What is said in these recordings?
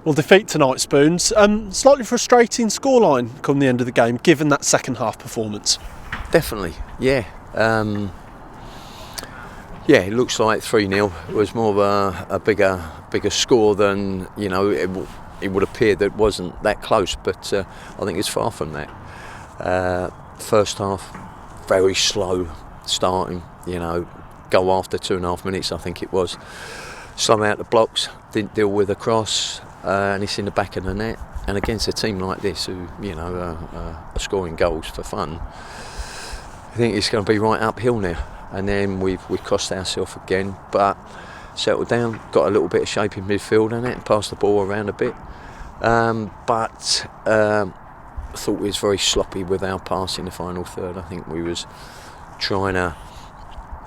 Well, defeat tonight, Spoons. Slightly frustrating scoreline come the end of the game, given that second half performance. Definitely, yeah. It looks like 3-0 was more of a bigger score than, it would appear that it wasn't that close, but I think it's far from that. First half, very slow starting, go after 2.5 minutes, I think it was. Slow out the blocks, didn't deal with a cross, and it's in the back of the net. And against a team like this who, are scoring goals for fun, I think it's going to be right uphill now. And then we've cost ourselves again, but settled down, got a little bit of shape in midfield in it, and passed the ball around a bit. But I thought we was very sloppy with our pass in the final third. I think we was trying to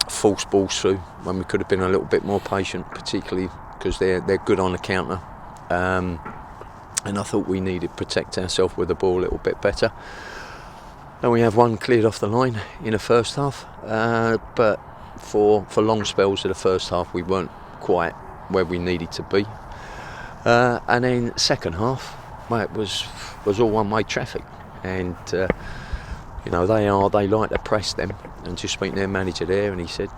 force balls through when we could have been a little bit more patient, particularly because they're good on the counter. And I thought we needed to protect ourselves with the ball a little bit better. And we have one cleared off the line in the first half, but for long spells of the first half we weren't quite where we needed to be. And then second half, it was all one-way traffic, and they like to press them. And just speaking to their manager there, and he said,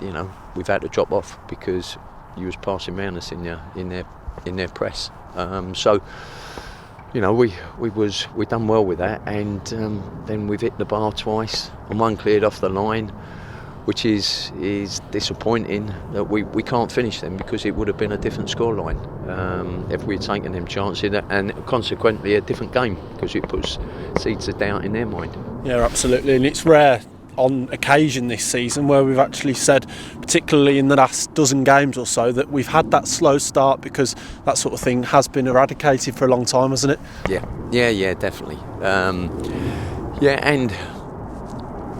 we've had to drop off because you was passing around us in their press. We done well with that, and then we've hit the bar twice, and one cleared off the line, which is disappointing that we can't finish them, because it would have been a different scoreline if we'd taken them chances, and consequently a different game, because it puts seeds of doubt in their mind. Yeah, absolutely, and it's rare on occasion this season where we've actually said, particularly in the last dozen games or so, that we've had that slow start, because that sort of thing has been eradicated for a long time, hasn't it? Yeah, definitely. And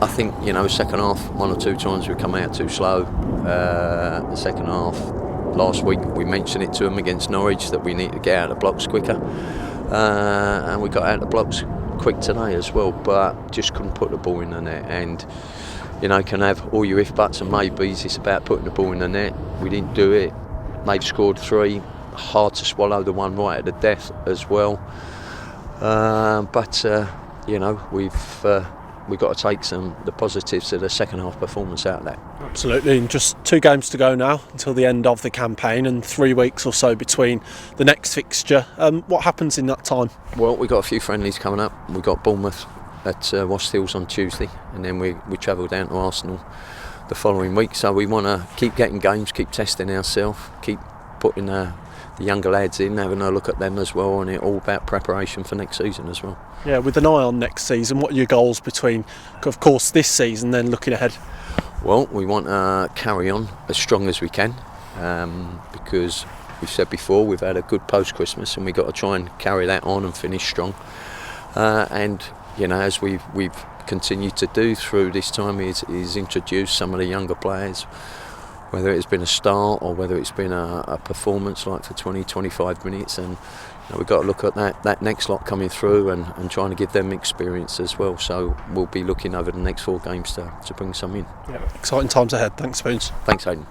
I think, second half, one or two times we come out too slow. The second half, last week we mentioned it to them against Norwich that we need to get out of the blocks quicker, and we got out of the blocks quick today as well, but just couldn't put the ball in the net. And can have all your if buts and maybes. It's about putting the ball in the net. We didn't do it. They've scored 3. Hard to swallow the one right at the death as well. But we've got to take the positives of the second half performance out of that. Absolutely, and just 2 games to go now until the end of the campaign, and 3 weeks or so between the next fixture. What happens in that time? Well, we've got a few friendlies coming up. We've got Bournemouth at West Hills on Tuesday, and then we travel down to Arsenal the following week. So we want to keep getting games, keep testing ourselves, keep putting the younger lads in, having a look at them as well, and it's all about preparation for next season as well. Yeah, with an eye on next season, what are your goals between, of course, this season, then looking ahead? Well, we want to carry on as strong as we can, because we've said before, we've had a good post-Christmas, and we've got to try and carry that on and finish strong. And as we've continued to do through this time, is introduce some of the younger players, whether it's been a start or whether it's been a performance like for 20-25 minutes, and we've got to look at that next lot coming through and trying to give them experience as well. So we'll be looking over the next 4 games to bring some in. Yeah, exciting times ahead. Thanks, Spoons. Thanks, Hayden.